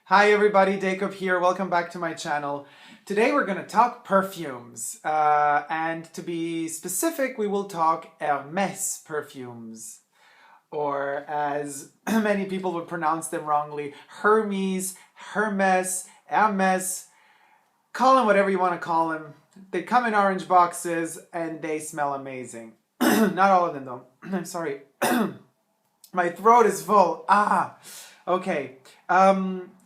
Hi everybody, Dacob here. Welcome back to my channel. Today we're going to talk perfumes. And to be specific, we will talk Hermès perfumes. Or as many people would pronounce them wrongly, Hermes, Hermès, Hermès. Call them whatever you want to call them. They come in orange boxes and they smell amazing. Not all of them though. I'm sorry. My throat is full. Okay.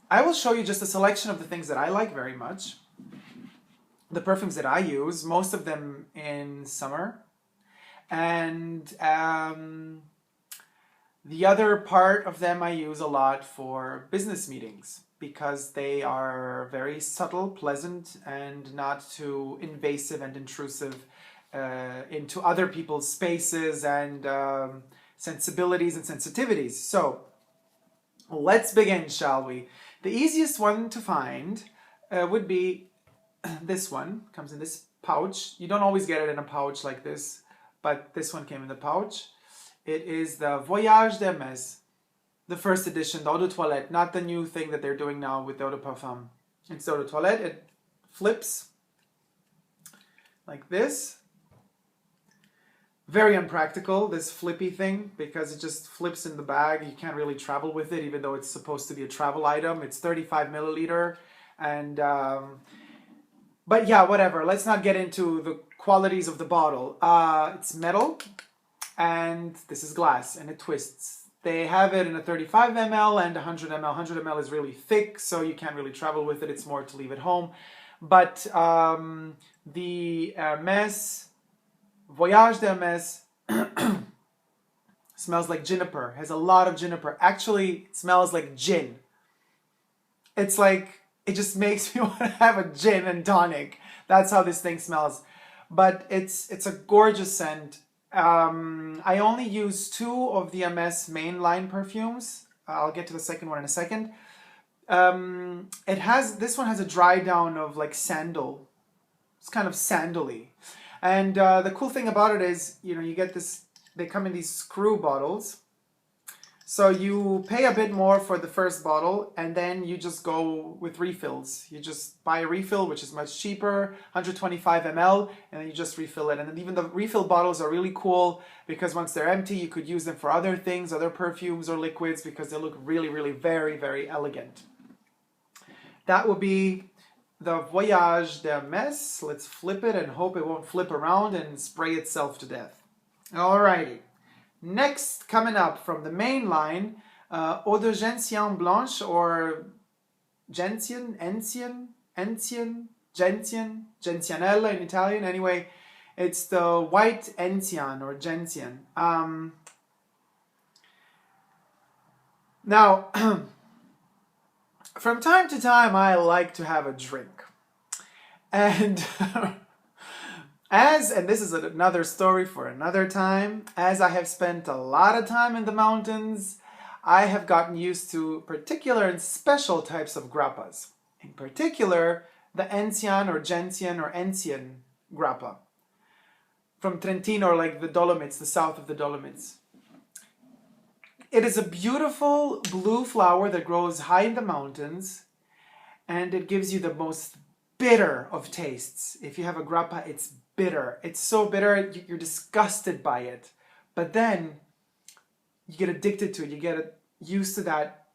I will show you just a selection of the things that I like very much. The perfumes that I use, most of them in summer. And the other part of them I use a lot for business meetings because they are very subtle, pleasant, and not too invasive and intrusive into other people's spaces and sensibilities and sensitivities. So let's begin, shall we? The easiest one to find would be this one. Comes in this pouch. You don't always get it in a pouch like this, but this one came in the pouch. It is the Voyage d'Hermès, the first edition, the Eau de Toilette, not the new thing that they're doing now with Eau de Parfum. It's Eau de Toilette. It flips like this. Very unpractical, this flippy thing, because it just flips in the bag. You can't really travel with it, even though it's supposed to be a travel item. It's 35 milliliter. And, but yeah, whatever. Let's not get into the qualities of the bottle. It's metal, and this is glass, and it twists. They have it in a 35 ml and 100 ml. 100 ml is really thick, so you can't really travel with it. It's more to leave at home. But the Hermès Voyage d'Hermès smells like juniper, has a lot of juniper. Actually, it smells like gin. It's like, it just makes me want to have a gin and tonic. That's how this thing smells. But it's a gorgeous scent. I only use 2 of the Hermès mainline perfumes. I'll get to the second one in a second. This one has a dry down of like sandal. It's kind of sandally. And the cool thing about it is, you get this, they come in these screw bottles. So you pay a bit more for the first bottle, and then you just go with refills. You just buy a refill, which is much cheaper, 125 ml, and then you just refill it. And then even the refill bottles are really cool because once they're empty, you could use them for other things, other perfumes or liquids, because they look really, really very, very elegant. That would be the Voyage d'Hermès. Let's flip it and hope it won't flip around and spray itself to death. Alrighty. Next, coming up from the main line, Eau de Gentiane blanche, or Gentiane, Gentianella in Italian. Anyway, it's the white Gentiane or Gentiane. Now, from time to time, I like to have a drink. And and this is another story for another time, as I have spent a lot of time in the mountains, I have gotten used to particular and special types of grappas. In particular, the Gentiane or Encian grappa. From Trentino, or like the Dolomites, the south of the Dolomites. It is a beautiful blue flower that grows high in the mountains, and it gives you the most bitter of tastes. If you have a grappa, it's bitter. It's so bitter, you're disgusted by it. But then you get addicted to it. You get used to that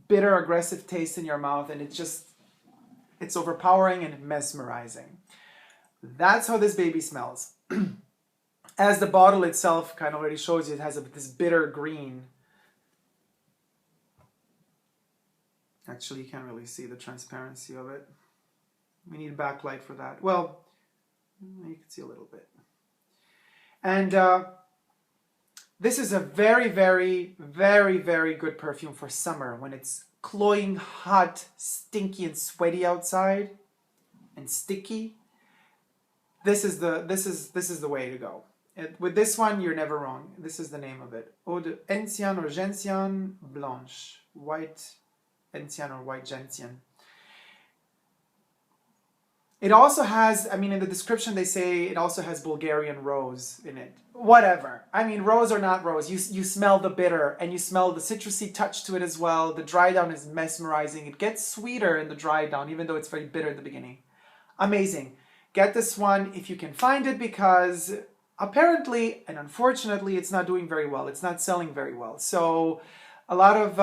bitter, aggressive taste in your mouth, and it's overpowering and mesmerizing. That's how this baby smells. As the bottle itself kind of already shows you, it has this bitter green. Actually, you can't really see the transparency of it. We need backlight for that. Well, you can see a little bit. And this is a very, very, very, very good perfume for summer when it's cloying hot, stinky, and sweaty outside, and sticky. This is the way to go. With this one, you're never wrong. This is the name of it: Eau de Gentiane or Gentiane blanche, white Gentiane or white Gentiane. It also has, I mean, in the description they say it also has Bulgarian rose in it. Whatever. I mean, rose or not rose, you smell the bitter and you smell the citrusy touch to it as well. The dry down is mesmerizing. It gets sweeter in the dry down, even though it's very bitter in the beginning. Amazing. Get this one if you can find it, because apparently and unfortunately it's not doing very well. It's not selling very well. So a lot of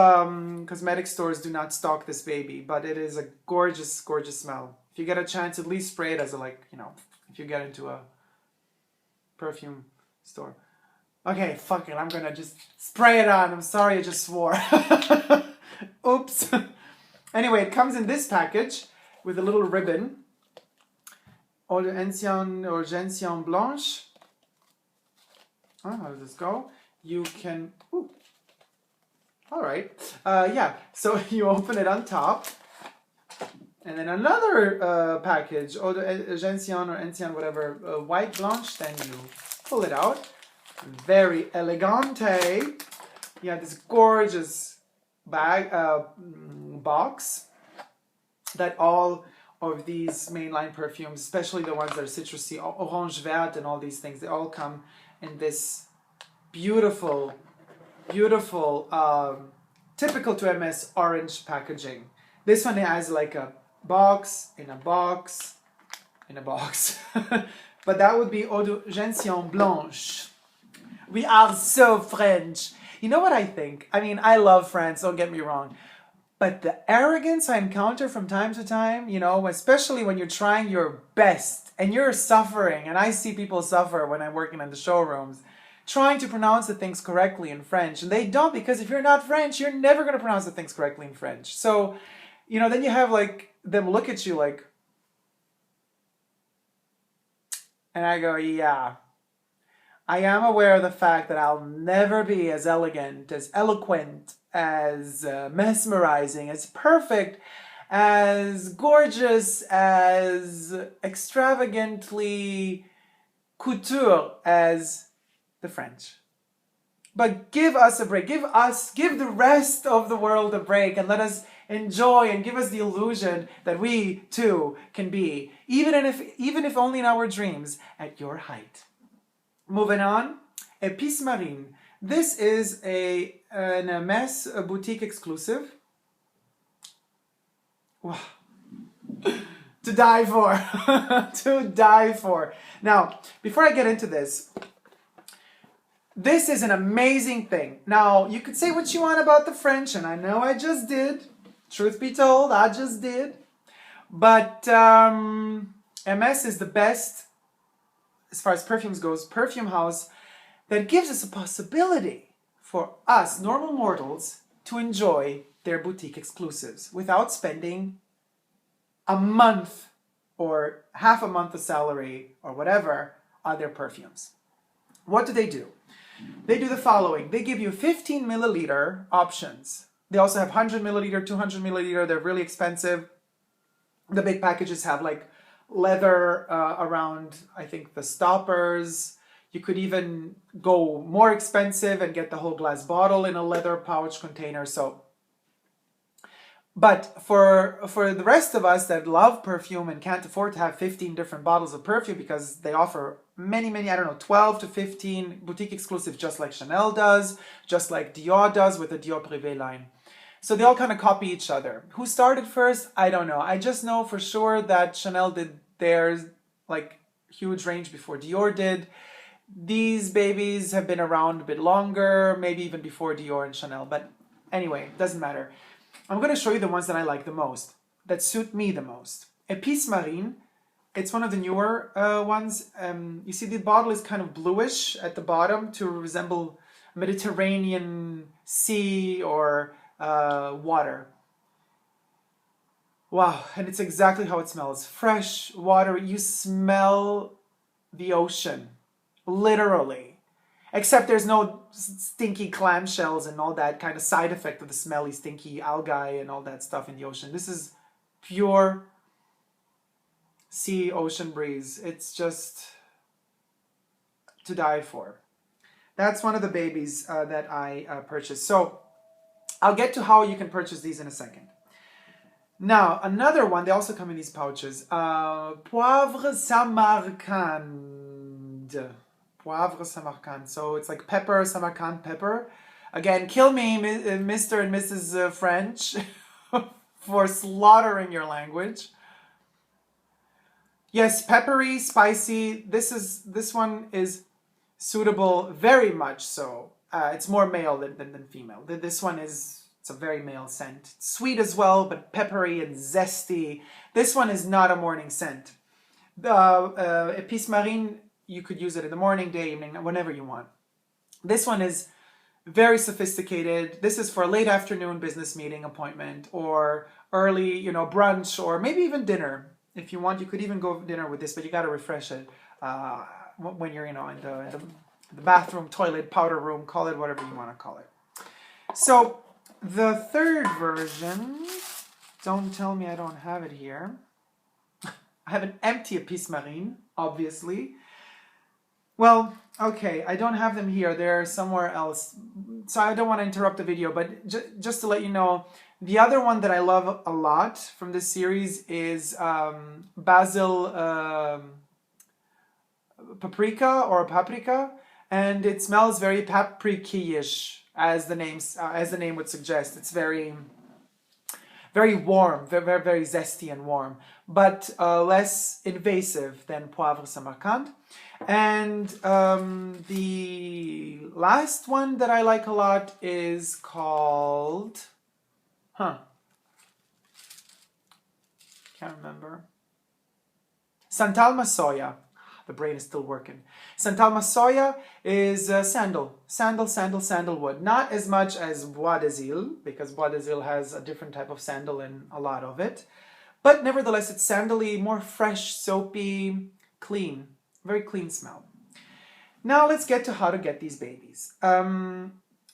cosmetic stores do not stock this baby, but it is a gorgeous, gorgeous smell. If you get a chance, at least spray it as a, like, you know, if you get into a perfume store. Okay, fuck it, I'm gonna just spray it on. I'm sorry, I just swore. Oops. Anyway, it comes in this package with a little ribbon. Eau de Gentiane blanche. Oh, how does this go? You can... Ooh. All right. Yeah, so you open it on top. And then another package, Eau de Gentiane or Gentiane, whatever, white blanche. Then you pull it out. Very elegante. You have this gorgeous bag, box that all of these mainline perfumes, especially the ones that are citrusy, orange vert and all these things, they all come in this beautiful, beautiful, typical to Hermès orange packaging. This one has like a box in a box in a box. But that would be Eau de Gentiane blanche. We are so French. You know what I think? I mean, I love France, don't get me wrong. But the arrogance I encounter from time to time, you know, especially when you're trying your best and you're suffering, and I see people suffer when I'm working in the showrooms, trying to pronounce the things correctly in French, and they don't, because if you're not French, you're never going to pronounce the things correctly in French. So, you know, then you have like them look at you like, and I go, yeah, I am aware of the fact that I'll never be as elegant, as eloquent, as mesmerizing, as perfect, as gorgeous, as extravagantly couture as the French. But give us a break. Give the rest of the world a break, and let us enjoy and give us the illusion that we too can be, even if only in our dreams, at your height. Moving on, Epice Marine. This is an Hermès boutique exclusive. Wow. To die for. To die for. Now, before I get into this, this is an amazing thing. Now, you could say what you want about the French, and I know I just did. Truth be told, I just did. But Hermès is the best, as far as perfumes goes, perfume house that gives us a possibility for us, normal mortals, to enjoy their boutique exclusives without spending a month or half a month of salary or whatever on their perfumes. What do? They do the following. They give you 15 milliliter options. They also have 100 milliliter, 200 milliliter. They're really expensive. The big packages have like leather around, I think, the stoppers. You could even go more expensive and get the whole glass bottle in a leather pouch container. So, but for the rest of us that love perfume and can't afford to have 15 different bottles of perfume, because they offer many, I don't know, 12 to 15 boutique exclusives, just like Chanel does, just like Dior does with the Dior Privé line. So they all kind of copy each other. Who started first? I don't know. I just know for sure that Chanel did theirs like huge range before Dior did. These babies have been around a bit longer, maybe even before Dior and Chanel. But anyway, doesn't matter. I'm going to show you the ones that I like the most, that suit me the most. Epice Marine, it's one of the newer ones. You see the bottle is kind of bluish at the bottom to resemble Mediterranean sea or water. Wow, and it's exactly how it smells. Fresh water, you smell the ocean, literally. Except there's no stinky clamshells and all that kind of side effect of the smelly, stinky algae and all that stuff in the ocean. This is pure sea ocean breeze. It's just to die for. That's one of the babies that I purchased. So I'll get to how you can purchase these in a second. Now, another one, they also come in these pouches. Poivre Samarcande. Poivre Samarcande. So it's like pepper, Samarcande pepper. Again, kill me, Mr. and Mrs. French, for slaughtering your language. Yes, peppery, spicy. This one is suitable, very much so. It's more male than female. This one it's a very male scent. It's sweet as well, but peppery and zesty. This one is not a morning scent. The Epice Marine, you could use it in the morning, day, evening, whenever you want. This one is very sophisticated. This is for a late afternoon business meeting appointment or early, brunch, or maybe even dinner. If you want, you could even go dinner with this, but you got to refresh it when you're, in the bathroom, toilet, powder room, call it whatever you want to call it. So the third version, don't tell me I don't have it here. I have an empty Epice Marine, obviously. Well, okay, I don't have them here. They're somewhere else. So I don't want to interrupt the video, but just to let you know, the other one that I love a lot from this series is Basil Paprika, and it smells very paprika-ish, as the name would suggest. It's very, very warm, very, very zesty and warm, but less invasive than Poivre Samarcande. And the last one that I like a lot is called, can't remember. Santal Massoia. The brain is still working. Santal Massoia is sandalwood. Not as much as Bois d'Azil, because Bois d'Azil has a different type of sandal in a lot of it. But nevertheless, it's sandally, more fresh, soapy, clean. Very clean smell. Now let's get to how to get these babies.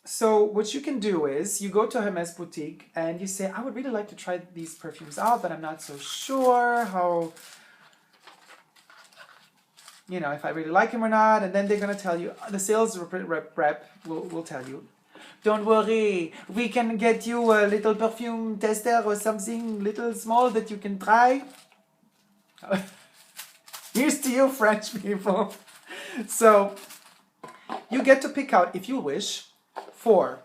So what you can do is you go to a Hermes boutique and you say, I would really like to try these perfumes out, but I'm not so sure how, if I really like them or not. And then they're going to tell you, the sales rep will tell you, don't worry, we can get you a little perfume tester or something little small that you can try. Here's to you, French people. So you get to pick out, if you wish, 4,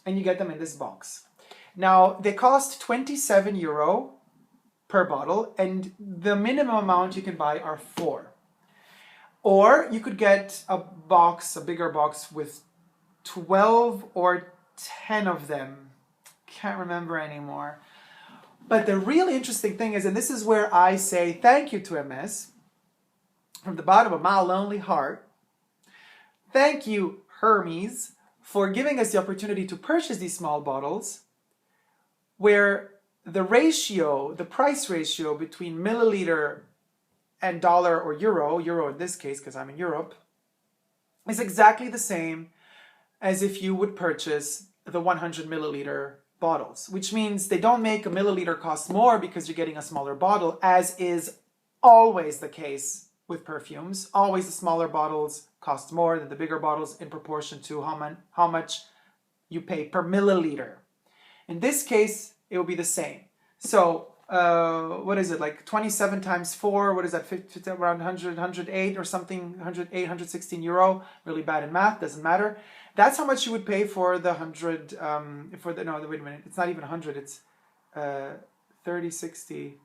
and you get them in this box. Now, they cost €27 per bottle, and the minimum amount you can buy are 4. Or you could get a bigger box with 12 or 10 of them. Can't remember anymore. But the really interesting thing is, and this is where I say thank you to Hermes, from the bottom of my lonely heart, thank you, Hermes, for giving us the opportunity to purchase these small bottles where the price ratio between milliliter and dollar or euro in this case because I'm in Europe, is exactly the same as if you would purchase the 100 milliliter bottles, which means they don't make a milliliter cost more because you're getting a smaller bottle, as is always the case with perfumes. Always the smaller bottles cost more than the bigger bottles in proportion to how much you pay per milliliter. In this case, it will be the same. So, what is it, like 27 times 4, what is that, around 100, 108 or something, 108, 116 euro, really bad in math, doesn't matter. That's how much you would pay for the 100, no, wait a minute, it's not even 100, it's 30, 60,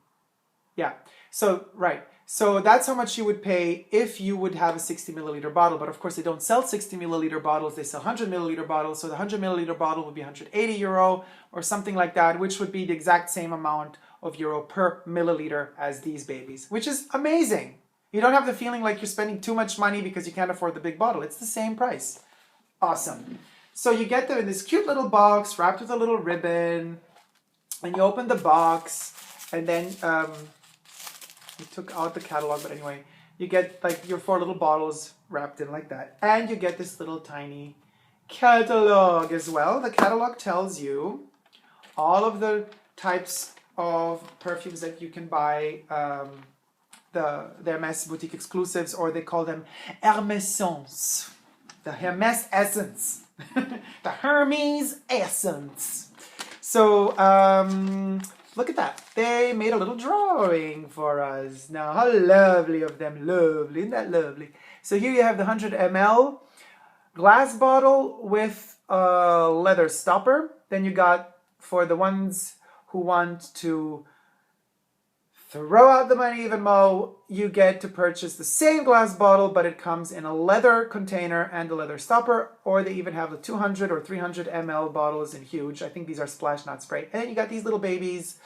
yeah, so, right. So that's how much you would pay if you would have a 60 milliliter bottle. But of course, they don't sell 60 milliliter bottles. They sell 100 milliliter bottles. So the 100 milliliter bottle would be 180 euro or something like that, which would be the exact same amount of euro per milliliter as these babies, which is amazing. You don't have the feeling like you're spending too much money because you can't afford the big bottle. It's the same price. Awesome. So you get them in this cute little box wrapped with a little ribbon, and you open the box, and then we took out the catalog, but anyway, you get like your 4 little bottles wrapped in like that. And you get this little tiny catalog as well. The catalog tells you all of the types of perfumes that you can buy, the Hermes boutique exclusives, or they call them Hermessence. The Hermes essence. The Hermes essence. So, look at that. They made a little drawing for us. Now, how lovely of them. Lovely. Isn't that lovely? So here you have the 100 ml glass bottle with a leather stopper. Then you got, for the ones who want to throw out the money even more, you get to purchase the same glass bottle, but it comes in a leather container and a leather stopper, or they even have the 200 or 300 ml bottles in huge. I think these are splash, not spray. And then you got these little babies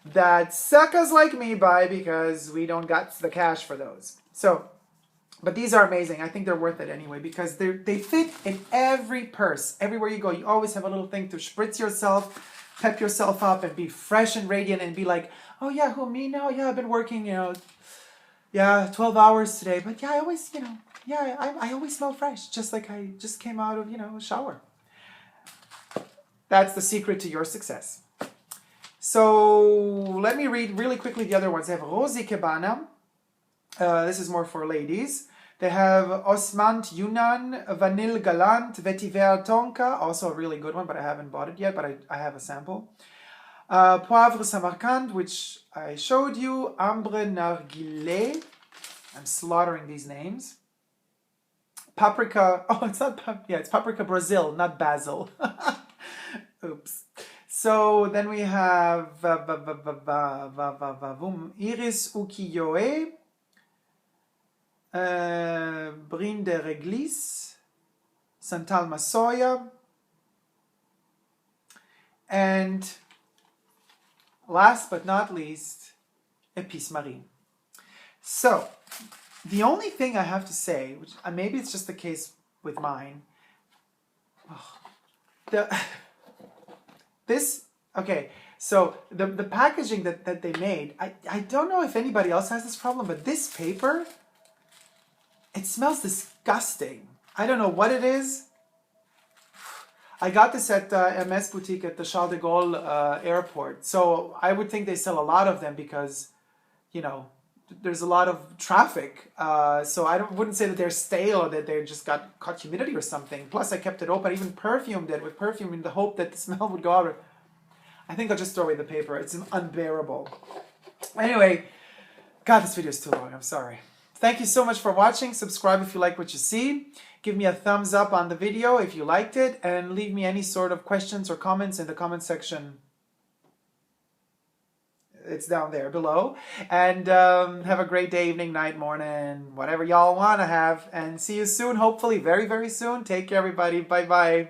that suckers like me buy because we don't got the cash for those. So, but these are amazing. I think they're worth it anyway because they fit in every purse. Everywhere you go, you always have a little thing to spritz yourself, pep yourself up, and be fresh and radiant and be like, oh yeah, who, me now? Yeah, I've been working, 12 hours today. But yeah, I always, I always smell fresh, just like I just came out of, a shower. That's the secret to your success. So let me read really quickly the other ones. They have Rosy Cabana. This is more for ladies. They have Osmant Yunnan, Vanille Galant, Vetiver Tonka, also a really good one, but I haven't bought it yet, but I have a sample. Poivre Samarcande, which I showed you. Ambre Narguilé. I'm slaughtering these names. Paprika. Oh, it's not. It's Paprika Brasil, not Basil. Oops. So then we have Iris Ukiyoe. Brin de Réglisse. Santal Massoia. And last but not least, Epice Marine. So, the only thing I have to say, which maybe it's just the case with mine, so the packaging that they made, I don't know if anybody else has this problem, but this paper, it smells disgusting. I don't know what it is. I got this at Hermès boutique at the Charles de Gaulle airport. So I would think they sell a lot of them because, there's a lot of traffic. So I wouldn't say that they're stale or that they just got caught humidity or something. Plus I kept it open. I even perfumed it with perfume in the hope that the smell would go out. I think I'll just throw away the paper. It's unbearable. Anyway, God, this video is too long. I'm sorry. Thank you so much for watching. Subscribe if you like what you see. Give me a thumbs up on the video if you liked it, and leave me any sort of questions or comments in the comment section. It's down there below. And have a great day, evening, night, morning, whatever y'all want to have. And see you soon, hopefully very, very soon. Take care, everybody. Bye-bye.